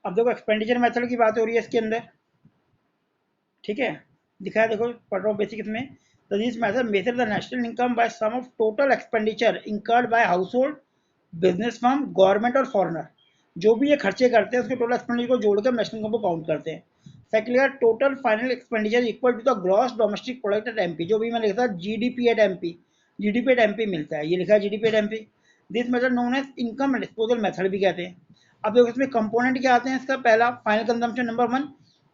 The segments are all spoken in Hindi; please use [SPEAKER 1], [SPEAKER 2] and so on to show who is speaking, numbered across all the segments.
[SPEAKER 1] अब देखो एक्सपेंडिचर मेथड की बात हो रही है इसके अंदर, ठीक है, दिखाया देखो, पढ़ रहा हूँ बेसिक इसमें। तो this method measure the national income by sum of total expenditure incurred by household, business firm, government और फॉरनर। जो भी ये खर्चे करते हैं उसके टोटल एक्सपेंडिचर को जोड़कर नेशनल इनकम को काउंट करते हैं। Secondly total final expenditure equal to the gross domestic product at MP, जो भी मैंने लिखा GDP at MP, GDP at MP मिलता है, ये लिखा है GDP at MP. This method known as income and disposal method भी कहते हैं। अब देखो इसमें कंपोनेंट क्या आते हैं इसका, पहला final consumption, number one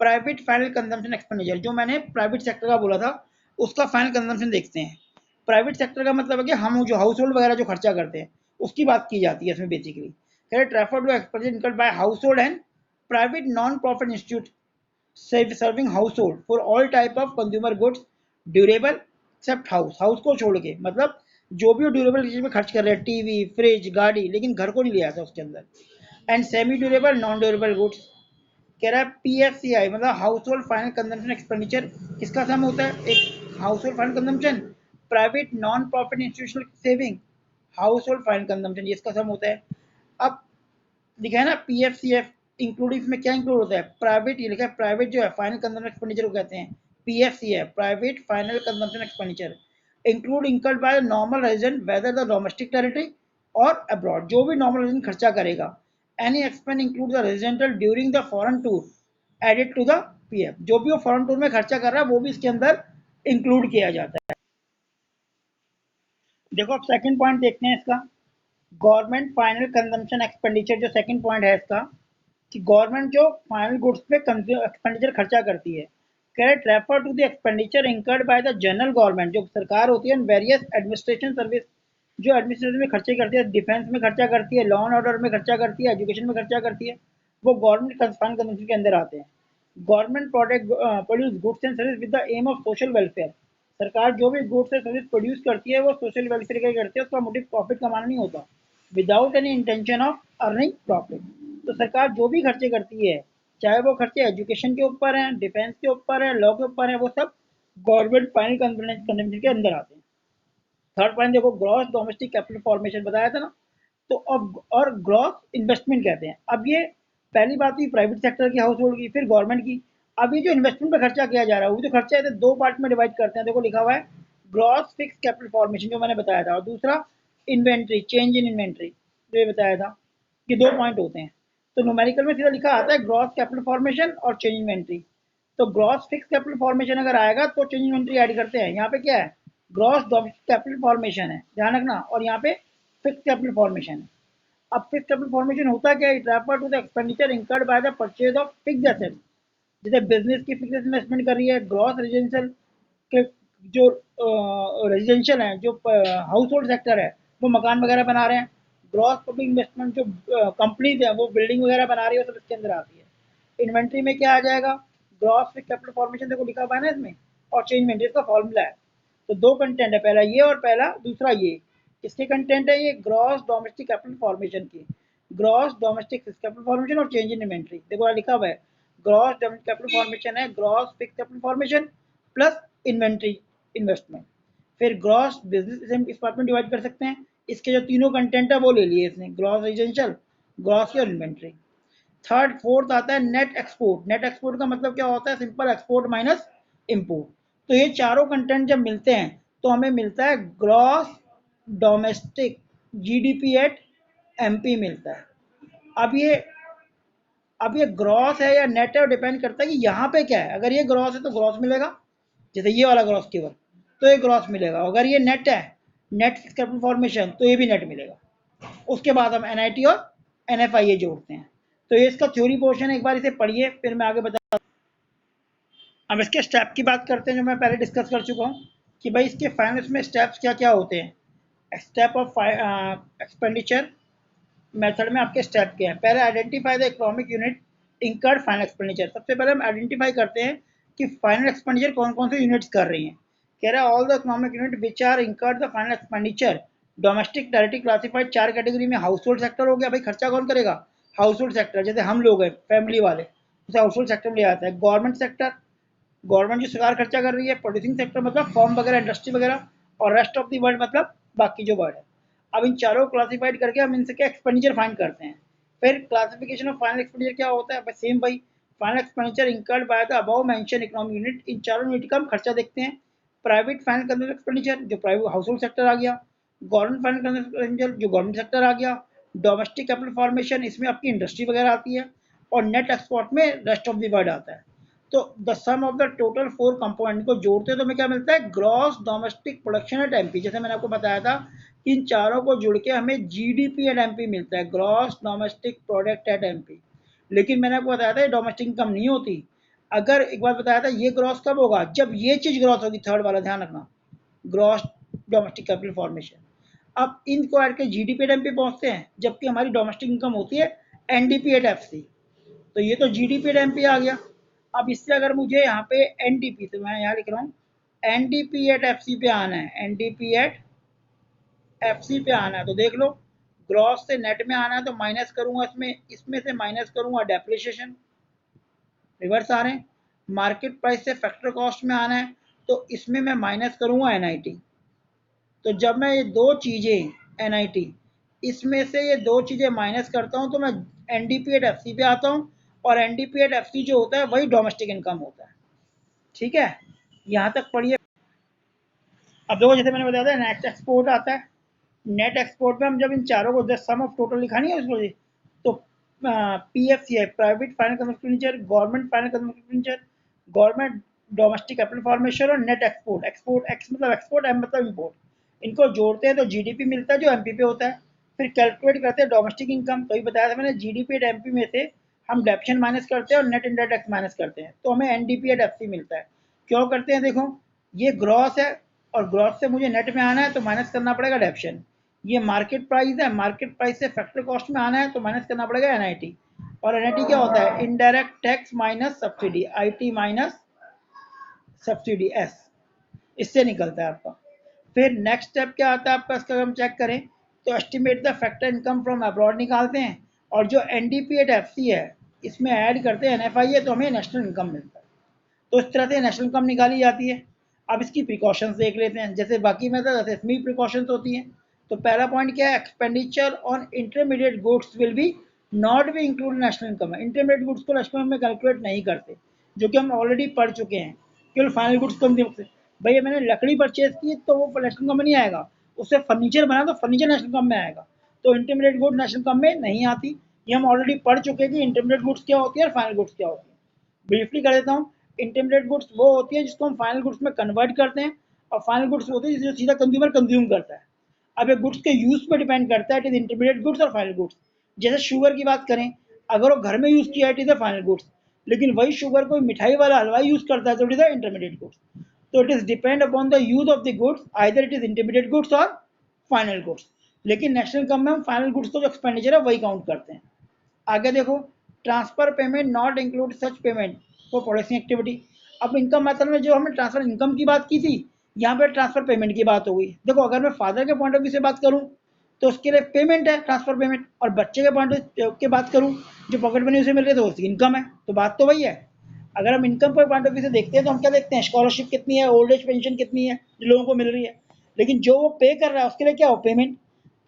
[SPEAKER 1] private final consumption expenditure, जो मैंने प्राइवेट सेक्टर का बोला था उसका फाइनल कंजम्पशन देखते हैं। प्राइवेट सेक्टर का मतलब है कि हम जो हाउस होल्ड वगैरह जो खर्चा करते हैं उसकी बात की जाती है इसमें बेसिकली। Correct, refer to expenditure incurred by household and private non profit institute serving household for all type of consumer goods durable except house, house को छोड़ के, मतलब जो भी ड्यूरेबल चीज में खर्च कर रहे हैं, टीवी फ्रिज गाड़ी, लेकिन घर को नहीं लिया था उसके अंदर। And semi durable non durable goods. कह रहा है पीएफसीआई मतलब house hold final consumption expenditure, किसका सम होता है, एक house hold final consumption, private non profit institutional saving, house hold final consumption, ये इसका सम होता है। अब लिखा है ना पीएफसीएफ इंक्लूड, इसमें क्या इंक्लूड होता है, प्राइवेट, ये लिखा है प्राइवेट जो है फाइनल कंजम्पशन एक्सपेंडिचर को कहते हैं PFCF, private final consumption expenditure include incurred by normal resident whether the domestic territory और अब्रॉड, जो भी नॉर्मल रेजिडेंट खर्चा करेगा। Any expense include the residential during the foreign tour added to the PF, जो भी वो फॉरेन टूर में खर्चा कर रहा है वो भी इसके अंदर इंक्लूड किया जाता है। देखो अब सेकंड पॉइंट देखते हैं इसका, गवर्नमेंट फाइनल कंजम्पशन एक्सपेंडिचर, जो सेकंड पॉइंट है इसका कि गवर्नमेंट जो फाइनल गुड्स पे एक्सपेंडिचर खर्चा करती है। Correct, refer to the expenditure incurred by the general government, जो सरकार होती है, वेरियस एडमिनिस्ट्रेशन सर्विस, जो एडमिनिस्ट्रेशन में खर्चे करती है, डिफेंस में खर्चा करती है, लॉ एंड ऑर्डर में खर्चा करती है, एजुकेशन में खर्चा करती है, वो गवर्नमेंट फाइनल कंजम्पशन के अंदर आते हैं। Government product produce goods and service with the aim of social welfare, सरकार जो भी गुड्स एंड सर्विस प्रोड्यूस करती है वो सोशल वेलफेयर के लिए करती है, उसका मोटिव प्रॉफिट कमाना नहीं होता, without any intention of earning profit. तो सरकार जो भी खर्चे करती है, चाहे वो खर्चे एजुकेशन के ऊपर हैं, डिफेंस के ऊपर है, लॉ के ऊपर है, वो सब गवर्नमेंट फाइनल कंजम्पशन के अंदर आते हैं। थर्ड पॉइंट देखो, ग्रॉस डोमेस्टिक कैपिटल फॉर्मेशन बताया था ना, तो अब और ग्रॉस इन्वेस्टमेंट कहते हैं। अब ये पहली बात हुई प्राइवेट सेक्टर की, हाउस होल्ड की, फिर गवर्नमेंट की। अब ये जो इन्वेस्टमेंट पे खर्चा किया जा रहा है वो जो खर्चा है दो पार्ट में डिवाइड करते हैं, देखो लिखा हुआ है ग्रॉस फिक्स कैपिटल फॉर्मेशन जो मैंने बताया था, और दूसरा इन्वेंट्री, चेंज इन इन्वेंट्री जो ये बताया था, ये दो पॉइंट होते हैं। तो न्यूमेरिकल में सीधा लिखा आता है ग्रॉस कैपिटल फॉर्मेशन और चेंज इन्वेंट्री। तो ग्रॉस फिक्स कैपिटल फॉर्मेशन अगर आएगा तो चेंज इन्वेंट्री ऐड करते हैं। यहाँ पे क्या है, ग्रॉस डोमेस्टिक कैपिटल फॉर्मेशन है, ध्यान रखना, और यहाँ पे फिक्स कैपिटल फॉर्मेशन है। अब फिक्स कैपिटल फॉर्मेशन होता क्या है, it refer to the expenditure incurred by the purchase of fixed assets, जैसे बिजनेस की फिक्स इन्वेस्टमेंट कर रही है, ग्रॉस रेजिडेंशियल के जो रेजिडेंशियल है, जो हाउस होल्ड सेक्टर है वो मकान वगैरह बना रहे हैं, ग्रॉस पब्लिक इन्वेस्टमेंट जो कंपनीज है वो बिल्डिंग वगैरह बना रही है, सब इसके अंदर आती है। इन्वेंट्री में क्या आ जाएगा, ग्रॉस फिक्स कैपिटल फॉर्मेशन देखो लिखा हुआ है ना इसमें, और चेंज इन्वेंट्री इसका फॉर्मूला है। तो दो कंटेंट है, पहला ये और पहला दूसरा ये, किसके कंटेंट है ये, ग्रॉस डोमेस्टिक कैपिटल फॉर्मेशन की, gross domestic fix capital formation और चेंज इन इन्वेंट्री। देखो लिखा हुआ है ग्रॉस डोमेस्टिक कैपिटल फॉर्मेशन है gross fix capital formation plus inventory investment, फिर ग्रॉस बिजनेस इस पार्ट में डिवाइड कर सकते हैं। इसके जो तीनों कंटेंट है वो ले लिए इसने, ग्रॉस रेजिडेंशियल, ग्रॉस और इन्वेंट्री। थर्ड फोर्थ आता है नेट एक्सपोर्ट। नेट एक्सपोर्ट का मतलब क्या होता है, सिंपल एक्सपोर्ट माइनस इम्पोर्ट। तो ये चारों कंटेंट जब मिलते हैं तो हमें मिलता है gross domestic GDP at MP मिलता है। अब ये ग्रॉस है या नेट है, डिपेंड करता है कि यहाँ पे क्या है। अगर ये ग्रॉस है तो ग्रॉस मिलेगा, जैसे ये वाला ग्रॉस केवल, तो ये ग्रॉस मिलेगा। अगर ये नेट है, नेट कैपिटल फॉर्मेशन, तो ये भी नेट मिलेगा। उसके बाद हम एनआईटी और एनएफआईए जोड़ते हैं। तो ये इसका थ्योरी पोर्शन है, एक बार इसे पढ़िए फिर मैं आगे बता। अब इसके स्टेप की बात करते हैं जो मैं पहले डिस्कस कर चुका हूँ कि भाई इसके फाइनेंस में स्टेप्स क्या क्या होते हैं। स्टेप ऑफ एक्सपेंडिचर मेथड में आपके स्टेप क्या है, पहले identify the economic unit incurred final expenditure. सबसे पहले हम आइडेंटिफाई करते हैं कि फाइनल एक्सपेंडिचर कौन कौन से यूनिट्स कर रही हैं। कह रहा है all the economic unit which are incurred the final expenditure domestic directly classified, चार कैटेगरी में। हाउस होल्ड सेक्टर हो गया, भाई खर्चा कौन करेगा, हाउस होल्ड सेक्टर, जैसे हम लोग हैं फैमिली वाले, उसे हाउस होल्ड सेक्टर में ले आता है। गवर्नमेंट सेक्टर, गवर्नमेंट जो सरकार खर्चा कर रही है। प्रोड्यूसिंग सेक्टर मतलब फॉर्म वगैरह, इंडस्ट्री वगैरह। और रेस्ट ऑफ द वर्ल्ड मतलब बाकी जो वर्ल्ड है। अब इन चारों क्लासिफाइड करके हम इनसे क्या एक्सपेंडिचर फाइंड करते हैं। फिर क्लासिफिकेशन ऑफ फाइनल एक्सपेंडिचर क्या होता है, सेम भाई, final expenditure incurred by the above mention economic unit, इन चारों यूनिट का हम खर्चा देखते हैं। प्राइवेट फाइनल कंज्यूमर एक्सपेंडिचर जो प्राइवेट हाउस होल्ड सेक्टर आ गया, गवर्नमेंट फाइनल कंज्यूमर एक्सपेंडिचर जो गवर्नमेंट सेक्टर आ गया, डोमेस्टिक कैपिटल फॉर्मेशन इसमें आपकी इंडस्ट्री वगैरह आती है, और नेट एक्सपोर्ट में रेस्ट ऑफ द वर्ल्ड आता है। तो the sum of the total 4 component को जोड़ते हैं तो हमें क्या मिलता है, gross domestic production at MP. जैसे मैंने आपको बताया था, इन चारों को जुड़ के हमें जीडीपी एट एमपी मिलता है, gross domestic product at MP. लेकिन मैंने आपको बताया था ये डोमेस्टिक इनकम नहीं होती। अगर एक बार बताया था, ये ग्रॉस कब होगा, जब ये चीज ग्रॉस होगी, थर्ड वाला ध्यान रखना, ग्रॉस डोमेस्टिक कैपिटल फॉर्मेशन। अब इनको ऐड के जीडीपी एट एमपी पहुंचते हैं, जबकि हमारी डोमेस्टिक इनकम होती है एनडीपी एट एफसी। तो ये तो जीडीपी एट एमपी आ गया। अब इससे अगर मुझे यहाँ पे एनडीपी, तो मैं यहाँ लिख रहा हूँ एनडीपी एट एफसी पे आना है, एनडीपी एट एफसी पे आना है, तो देख लो ग्रॉस से नेट में आना है तो माइनस करूंगा, इसमें से माइनस करूंगा डेप्रिसिएशन, रिवर्स आ रहे हैं। मार्केट प्राइस से फैक्टर कॉस्ट में आना है तो इसमें मैं माइनस करूंगा एनआईटी। तो जब मैं ये दो चीजें एनआईटी, इसमें से ये दो चीजें माइनस करता हूं तो मैं एनडीपी एट एफसी पे आता हूं, और एनडीपी एट एफसी जो होता है वही डोमेस्टिक इनकम होता है। ठीक है, यहां तक पढ़िए। अब देखो, जैसे मैंने बताया था नेट एक्सपोर्ट आता है, नेट एक्सपोर्ट में हम जब इन चारों को जस्ट सम ऑफ टोटल लिखा नहीं है उसको, तो पीएफसी है, private final consumer expenditure, government final consumer expenditure, government domestic capital formation, और नेट एक्सपोर्ट, एक्सपोर्ट एक्स मतलब एक्सपोर्ट, एम मतलब इम्पोर्ट, इनको जोड़ते हैं तो जीडीपी मिलता है जो एमपी पे होता है। फिर कैलकुलेट करते हैं डोमेस्टिक इनकम, तो ही बताया था मैंने, जीडीपी एट एमपी में से हम डेप्शन माइनस करते हैं और नेट इनडायरेक्ट टैक्स माइनस करते हैं, तो हमें एनडीपी एट एफसी मिलता है। क्यों करते हैं, देखो ये ग्रॉस है, और ग्रॉस से मुझे नेट में आना है तो माइनस करना पड़ेगा डेप्शन। ये मार्केट प्राइस है, मार्केट प्राइस से फैक्टर कॉस्ट में आना है तो माइनस करना पड़ेगा एनआईटी। और एनआईटी क्या होता है, indirect tax minus subsidy, IT minus subsidy S, इससे निकलता है आपका। फिर नेक्स्ट स्टेप क्या आता है आपका, इसका अगर हम चेक करें तो estimate the factor income from abroad निकालते हैं, और जो एनडीपी एट एफसी है इसमें ऐड करते हैं एनएफआई है, तो हमें नेशनल इनकम मिलता है। तो इस तरह से नेशनल इनकम निकाली जाती है। अब इसकी प्रिकॉशंस देख लेते हैं, जैसे बाकी मेथड जैसे इसमें भी प्रिकॉशंस होती हैं। तो पहला पॉइंट क्या है, expenditure on intermediate goods will be not be include national income है। इंटरमीडिएट गुड्स को नेशनल में कैलकुलेट नहीं करते, जो कि हम ऑलरेडी पढ़ चुके हैं। केवल फाइनल गुड्स कंज्यूम से, भैया मैंने लकड़ी परचेज की तो वो नेशनल इनकम में नहीं आएगा, उससे फर्नीचर बना तो फर्नीचर नेशनल इनकम में आएगा। तो इंटरमीडिएट गुड नेशनल इनकम में नहीं आती, ये हम ऑलरेडी पढ़ चुके हैं कि इंटरमीडिएट गुड्स क्या होती है और फाइनल गुड्स क्या होती है। ब्रीफली कर देता हूँ, इंटरमीडिएट गुड्स वो होती है जिसको हम फाइनल गुड्स में कन्वर्ट करते हैं, और फाइनल गुड्स होती है जो सीधा कंज्यूमर कंज्यूम करता है। अब ये गुड्स के यूज पे डिपेंड करता है, इट इज इंटरमीडिएट गुड्स और फाइनल गुड्स। जैसे शुगर की बात करें, अगर वो घर में यूज किया, it is the final goods, लेकिन वही शुगर कोई मिठाई वाला हलवाई यूज करता है तो it is the intermediate goods. तो it is depend upon the use of the goods, either it is intermediate goods और फाइनल गुड्स। लेकिन नेशनल इनकम में हम फाइनल गुड्स को जो एक्सपेंडिचर है वही काउंट करते हैं। आगे देखो, transfer payment not include such payment for production activity. अब इनकम मेथड में जो हमने ट्रांसफर इनकम की बात की थी, यहाँ पे ट्रांसफर पेमेंट की बात हो गई। देखो अगर मैं फादर के पॉइंट ऑफ व्यू से बात करूँ तो उसके लिए पेमेंट है ट्रांसफर पेमेंट, और बच्चे के पॉइंट की बात करूँ जो पॉकेट मनी उसे मिल रही है तो उसकी इनकम है, तो बात तो वही है। अगर हम इनकम पर पॉइंट ऑफ व्यू से देखते हैं तो हम क्या देखते हैं, स्कॉलरशिप कितनी है, ओल्ड एज पेंशन कितनी है जो लोगों को मिल रही है, लेकिन जो वो पे कर रहा है उसके लिए क्या हो, पेमेंट।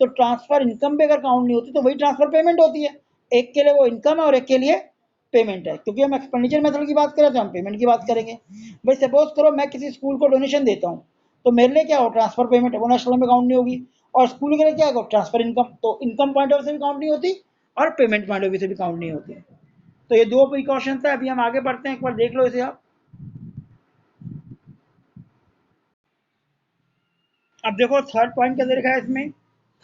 [SPEAKER 1] तो ट्रांसफर इनकम पे अगर काउंट नहीं होती तो वही ट्रांसफर पेमेंट होती है, एक के लिए वो इनकम है और एक के लिए पेमेंट है। क्योंकि हम एक्सपेंडिचर मेथड की बात करें तो हम पेमेंट की बात करेंगे। भाई सपोज करो मैं किसी स्कूल को डोनेशन देता हूँ, तो मेरे लिए क्या हो, ट्रांसफर पेमेंट, वो नेशनल में काउंट नहीं होगी, और स्कूल के लिए क्या हो, ट्रांसफर इनकम, तो इनकम पॉइंट ऑफ से भी काउंट नहीं होती और पेमेंट पॉइंट ऑफ व्यू से भी काउंट नहीं होती। तो ये दो प्रिकॉशन है। अभी हम आगे बढ़ते हैं, एक बार देख लो इसे आप। अब देखो थर्ड पॉइंट क्या दे रखा है इसमें,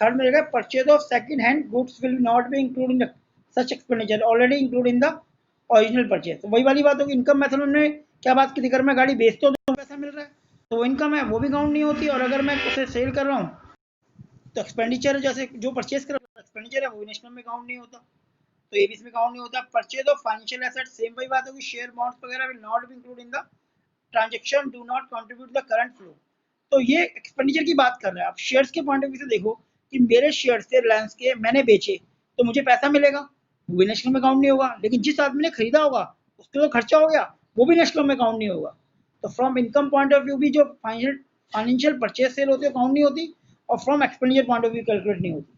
[SPEAKER 1] थर्ड में देखा purchase of second hand goods will not be include in such expenditure already include in the original purchase. तो वही वाली बात होगी, इनकम मेथड में क्या बात की थी, अगर मैं गाड़ी बेचता हूँ तो पैसा मिल रहा है तो वो इनकम है, वो भी काउंट नहीं होती, और अगर मैं उसे सेल कर रहा हूँ तो एक्सपेंडिचर जैसे जो परचेज कर रहा हूँ एक्सपेंडिचर है वो नेशनल में काउंट नहीं होता, तो ये भी इसमें काउंट नहीं होता। Purchase of financial asset same वही बात होगी, शेयर बॉन्ड्स वगैरह will not be include in the transaction do not contribute the current flow. तो ये एक्सपेंडिचर की बात कर रहे हैं। आप शेयर्स के पॉइंट ऑफ व्यू से देखो कि मेरे शेयर्स थे रिलायंस के, मैंने बेचे तो मुझे पैसा मिलेगा, वो भी नेशनल में काउंट नहीं होगा, लेकिन जिस आदमी ने खरीदा होगा उसके तो खर्चा हो गया, वो भी नेशनल में काउंट नहीं होगा। तो from income point of view भी जो फाइनेंशियल परचेज सेल होती है काउंट नहीं होती, और from expenditure point of view calculate नहीं होती।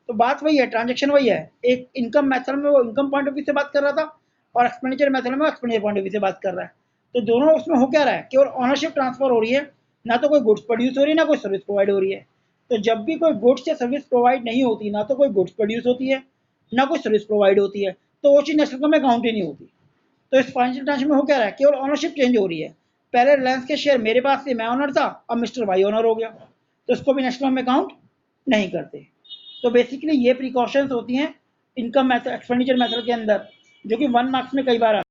[SPEAKER 1] तो बात वही है, ट्रांजेक्शन वही है। एक इनकम मेथड में वो इनकम पॉइंट ऑफ व्यू से बात कर रहा था और एक्सपेंडिचर मेथड में एक्सपेंडिचर पॉइंट ऑफ व्यू से बात कर रहा है। तो दोनों उसमें हो क्या रहा है, केवल ऑनरशिप ट्रांसफर हो रही है, ना तो कोई गुड्स प्रोड्यूस हो रही है, ना कोई सर्विस प्रोवाइड हो रही है। तो जब भी कोई गुड्स या सर्विस प्रोवाइड नहीं होती, ना तो कोई गुड्स प्रोड्यूस होती है, ना कोई सर्विस प्रोवाइड होती है, तो वो चीज़ नेशनल इनकम में काउंट ही नहीं होती। तो इस फाइनेंशियल ट्रांजेक्शन में हो क्या रहा है, केवल ऑनरशिप चेंज हो रही है। पहले रिलायंस के शेयर मेरे पास थे, मैं ऑनर था, अब मिस्टर वाई ऑनर हो गया, तो इसको भी नेशनल में काउंट नहीं करते। तो बेसिकली ये प्रिकॉशंस होती हैं इनकम मेथड एक्सपेंडिचर मेथड के अंदर, जो कि 1 मार्क्स में कई बार